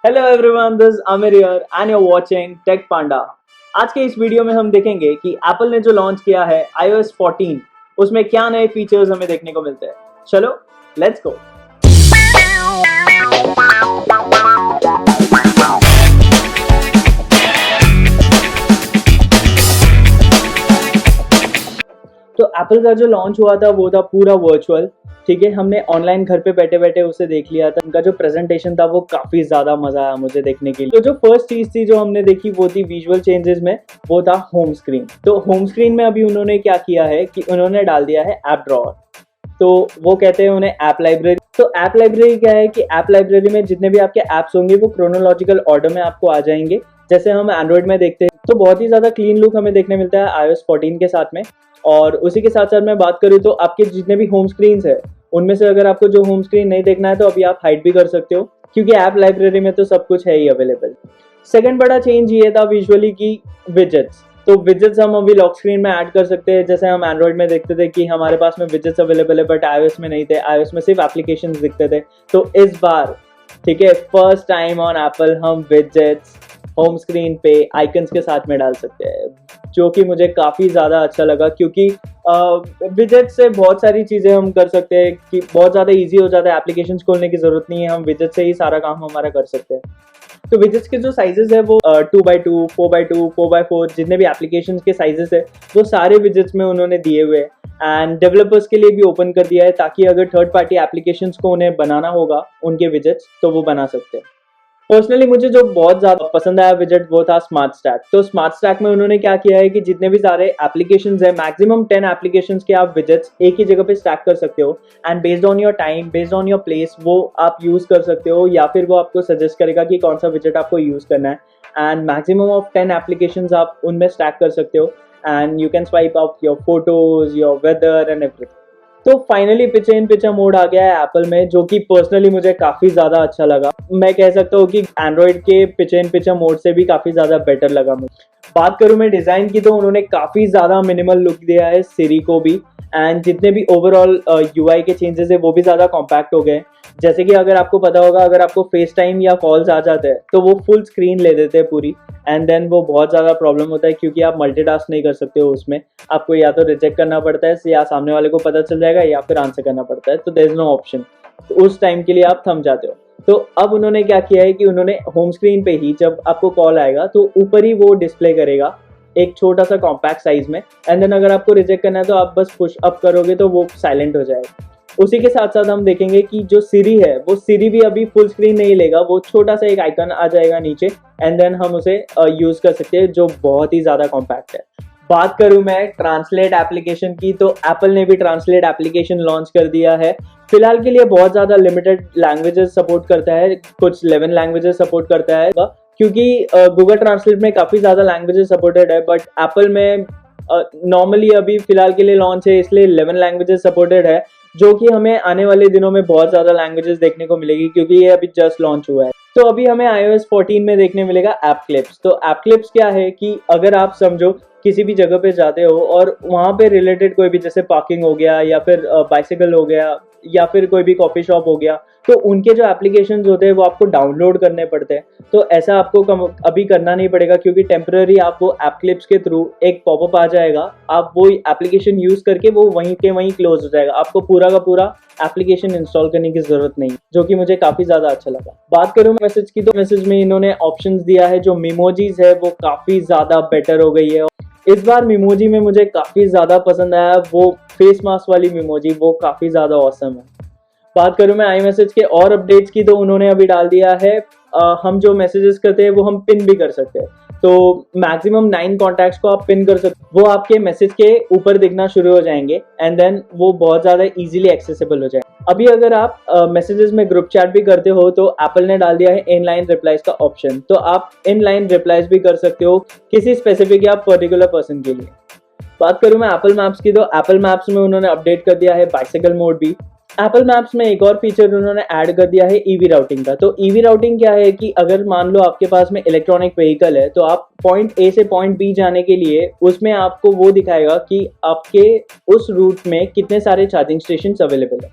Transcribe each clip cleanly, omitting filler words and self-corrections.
Hello everyone, this Aamir here and you are watching Tech Panda. आज के इस video में हम देखेंगे कि एप्पल ने जो लॉन्च किया है iOS 14, उसमें क्या नए फीचर्स हमें देखने को मिलते हैं। चलो लेट्स गो। तो एप्पल का जो लॉन्च हुआ था वो था पूरा वर्चुअल। ठीक है, हमने ऑनलाइन घर पे बैठे बैठे उसे देख लिया था। उनका जो प्रेजेंटेशन था वो काफी ज्यादा मजा आया मुझे देखने के लिए। तो जो फर्स्ट चीज थी जो हमने देखी वो थी विजुअल चेंजेस में, वो था होम स्क्रीन। तो होम स्क्रीन में अभी उन्होंने क्या किया है कि उन्होंने डाल दिया है ऐप ड्रॉअर। तो वो कहते हैं उन्हें ऐप लाइब्रेरी। तो ऐप लाइब्रेरी क्या है कि ऐप लाइब्रेरी में जितने भी आपके ऐप्स होंगे वो क्रोनोलॉजिकल ऑर्डर में आपको आ जाएंगे, जैसे हम एंड्रॉइड में देखते हैं। तो बहुत ही ज्यादा क्लीन लुक हमें देखने मिलता है iOS 14 के साथ में। और उसी के साथ साथ मैं बात करूँ तो आपके जितने भी होम स्क्रीन है उनमें से अगर आपको जो होम स्क्रीन नहीं देखना है तो अभी आप हाइड भी कर सकते हो, क्योंकि ऐप लाइब्रेरी में तो सब कुछ है ही अवेलेबल। सेकंड बड़ा चेंज ये था विजुअली की विजेट्स। तो विजेट्स हम अभी लॉक स्क्रीन में ऐड कर सकते हैं, जैसे हम एंड्रॉइड में देखते थे कि हमारे पास में विजेट्स अवेलेबल है, बट iOS में नहीं थे। iOS में सिर्फ एप्लीकेशंस दिखते थे। तो इस बार ठीक है, फर्स्ट टाइम ऑन एप्पल हम विजेट्स होम स्क्रीन पे आइकन्स के साथ में डाल सकते हैं, जो कि मुझे काफ़ी ज़्यादा अच्छा लगा, क्योंकि विजेट से बहुत सारी चीज़ें हम कर सकते हैं कि बहुत ज़्यादा इजी हो जाता है। एप्लीकेशंस खोलने की ज़रूरत नहीं है, हम विजेट से ही सारा काम हमारा कर सकते हैं। तो विजेट्स के जो साइजेस है वो 2x2, 4x2, 4x4 जितने भी एप्लीकेशंस के साइजेस है वो सारे विजेट्स में उन्होंने दिए हुए हैं। एंड डेवलपर्स के लिए भी ओपन कर दिया है, ताकि अगर थर्ड पार्टी एप्लीकेशंस को उन्हें बनाना होगा उनके विजेट्स तो वो बना सकते हैं। पर्सनली मुझे जो बहुत ज्यादा पसंद आया विजेट वो था स्मार्ट स्टैक। तो स्मार्ट स्टैक में उन्होंने क्या किया है कि जितने भी सारे एप्लीकेशंस है, मैक्सिमम 10 एप्लीकेशंस के आप विजेट्स एक ही जगह पे स्टैक कर सकते हो। And based on your time, based on your place वो आप यूज कर सकते हो, या फिर वो आपको सजेस्ट करेगा कि कौन सा विजेट आपको यूज करना है। एंड मैक्सिमम ऑफ 10 एप्लीकेशंस आप उनमें स्टैक कर सकते हो। And you can swipe out your photos, your weather and everything. तो finally picture in picture mode आ गया है एप्पल में, जो कि पर्सनली मुझे काफी ज्यादा अच्छा लगा। मैं कह सकता हूँ कि एंड्रॉइड के पिक्चर इन पिक्चर मोड से भी काफी ज्यादा बेटर लगा मुझे। बात करूँ मैं डिजाइन की, तो उन्होंने काफी ज्यादा मिनिमल लुक दिया है सिरी को भी। एंड जितने भी ओवरऑल यूआई के चेंजेस है वो भी ज्यादा कॉम्पैक्ट हो गए। जैसे कि अगर आपको पता होगा, अगर आपको फेस टाइम या कॉल्स आ जाते हैं तो वो फुल स्क्रीन ले देते हैं पूरी। एंड देन वो बहुत ज़्यादा प्रॉब्लम होता है, क्योंकि आप मल्टीटास्क नहीं कर सकते हो उसमें। आपको या तो रिजेक्ट करना पड़ता है, या सामने वाले को पता चल जाएगा, या फिर आंसर करना पड़ता है। तो देयर इज नो ऑप्शन, तो उस टाइम के लिए आप थम जाते हो। तो अब उन्होंने क्या किया है कि उन्होंने होम स्क्रीन पे ही जब आपको कॉल आएगा तो ऊपर ही वो डिस्प्ले करेगा एक छोटा सा कॉम्पैक्ट साइज में। एंड देन अगर आपको रिजेक्ट करना है तो आप बस पुश अप करोगे तो वो साइलेंट हो जाएगा। उसी के साथ साथ हम देखेंगे कि जो सिरी है वो सिरी भी अभी फुल स्क्रीन नहीं लेगा, वो छोटा सा एक आइकन आ जाएगा नीचे। एंड देन हम उसे यूज कर सकते हैं, जो बहुत ही ज्यादा कॉम्पैक्ट है। बात करूं मैं ट्रांसलेट एप्लीकेशन की, तो एप्पल ने भी ट्रांसलेट एप्लीकेशन लॉन्च कर दिया है। फिलहाल के लिए बहुत ज्यादा लिमिटेड लैंग्वेजेस सपोर्ट करता है, कुछ 11 लैंग्वेजेस सपोर्ट करता है, क्योंकि गूगल ट्रांसलेट में काफी ज्यादा लैंग्वेजेस सपोर्टेड है, बट एप्पल में नॉर्मली अभी फिलहाल के लिए लॉन्च है, इसलिए 11 लैंग्वेजेस सपोर्टेड है, जो कि हमें आने वाले दिनों में बहुत ज्यादा लैंग्वेजेस देखने को मिलेगी, क्योंकि ये अभी जस्ट लॉन्च हुआ है। तो अभी हमें iOS 14 में देखने मिलेगा ऐप क्लिप्स। तो ऐप क्लिप्स क्या है कि अगर आप समझो किसी भी जगह पे जाते हो और वहां पे रिलेटेड कोई भी, जैसे पार्किंग हो गया, या फिर बाइसिकल हो गया, या फिर कोई भी कॉफी शॉप हो गया, तो उनके जो एप्लीकेशंस होते हैं वो आपको डाउनलोड करने पड़ते हैं। तो ऐसा आपको अभी करना नहीं पड़ेगा, क्योंकि टेम्पररी आपको ऐप क्लिप्स के थ्रू एक पॉपअप आ जाएगा, आप वो एप्लीकेशन यूज करके वो वहीं के वहीं क्लोज हो जाएगा। आपको पूरा का पूरा एप्लीकेशन इंस्टॉल करने की जरूरत नहीं, जो कि मुझे काफी ज्यादा अच्छा लगा। बात करूं मैसेज की, तो मैसेज में इन्होंने ऑप्शंस दिया है, जो मेमोजीज है वो काफी ज्यादा बेटर हो गई है। इस बार मेमोजी में मुझे काफी ज्यादा पसंद आया वो फेस मास्क वाली मेमोजी, वो काफी ज्यादा ऑसम है। बात करूं मैं iMessage के और अपडेट्स की, तो उन्होंने अभी डाल दिया है हम जो मैसेजेस करते हैं वो हम पिन भी कर सकते हैं। तो मैक्सिमम 9 कॉन्टैक्ट्स को आप पिन कर सकते, वो आपके मैसेज के ऊपर दिखना शुरू हो जाएंगे। एंड देन वो बहुत ज़्यादा इजीली एक्सेसिबल हो जाएगा। अभी अगर आप मैसेजेस में ग्रुप चैट भी करते हो तो एप्पल ने डाल दिया है इनलाइन रिप्लाईज का ऑप्शन। तो आप इनलाइन रिप्लाईज भी कर सकते हो किसी स्पेसिफिक या पर्टिकुलर पर्सन के लिए। बात करूं मैं एप्पल मैप्स की, तो एप्पल मैप्स में उन्होंने अपडेट कर दिया है बाइसिकल मोड भी। एप्पल मैप्स में एक और फीचर उन्होंने ऐड कर दिया है ईवी राउटिंग का। तो ईवी राउटिंग क्या है कि अगर मान लो आपके पास में इलेक्ट्रॉनिक व्हीकल है, तो आप पॉइंट ए से पॉइंट बी जाने के लिए उसमें आपको वो दिखाएगा कि आपके उस रूट में कितने सारे चार्जिंग स्टेशन अवेलेबल है।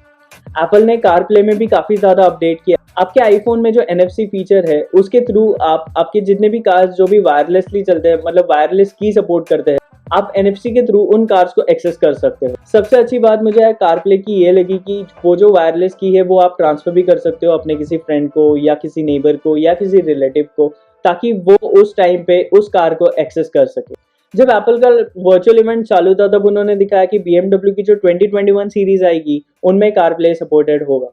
एप्पल ने कार प्ले में भी काफी ज्यादा अपडेट किया। आपके आईफोन में जो NFC फीचर है उसके थ्रू आप आपके जितने भी कार्स जो भी वायरलेसली चलते हैं, मतलब वायरलेस की सपोर्ट करते हैं, आप NFC के थ्रू उन कार्स को एक्सेस कर सकते हो। सबसे अच्छी बात मुझे कारप्ले की ये लगी कि वो जो वायरलेस की है वो आप ट्रांसफर भी कर सकते हो अपने किसी फ्रेंड को या किसी नेबर को या किसी रिलेटिव को, ताकि वो उस टाइम पे उस कार को एक्सेस कर सके। जब एप्पल का वर्चुअल इवेंट चालू था तब उन्होंने दिखाया कि BMW की जो 2021 सीरीज आएगी उनमें कारप्ले सपोर्टेड होगा।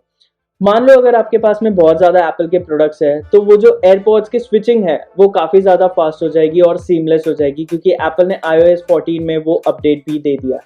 मान लो अगर आपके पास में बहुत ज्यादा एप्पल के प्रोडक्ट्स है तो वो जो एयरपॉड्स की स्विचिंग है वो काफी ज्यादा फास्ट हो जाएगी और सीमलेस हो जाएगी, क्योंकि एप्पल ने iOS 14 में वो अपडेट भी दे दिया।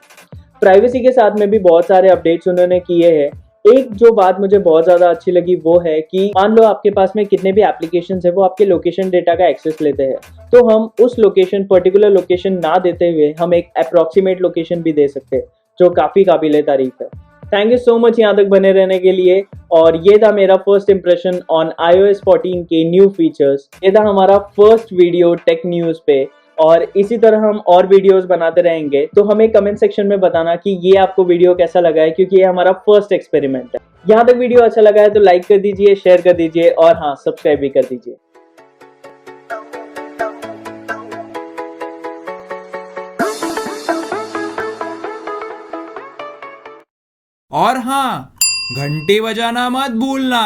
प्राइवेसी के साथ में भी बहुत सारे अपडेट्स उन्होंने किए हैं। एक जो बात मुझे बहुत ज्यादा अच्छी लगी वो है कि मान लो आपके पास में कितने भी एप्लीकेशन है वो आपके लोकेशन डेटा का एक्सेस लेते हैं, तो हम उस लोकेशन पर्टिकुलर लोकेशन ना देते हुए हम एक अप्रोक्सीमेट लोकेशन भी दे सकते हैं, जो काफी काबिले तारीफ है। थैंक यू सो मच यहाँ तक बने रहने के लिए। और ये था मेरा फर्स्ट इंप्रेशन ऑन iOS 14 के न्यू फीचर्स। ये था हमारा फर्स्ट वीडियो टेक न्यूज पे, और इसी तरह हम और वीडियोस बनाते रहेंगे। तो हमें कमेंट सेक्शन में बताना कि ये आपको वीडियो कैसा लगा है, क्योंकि ये हमारा फर्स्ट एक्सपेरिमेंट है। यहाँ तक वीडियो अच्छा लगा है तो लाइक कर दीजिए, शेयर कर दीजिए और हाँ, सब्सक्राइब भी कर दीजिए। और हाँ, घंटी बजाना मत भूलना।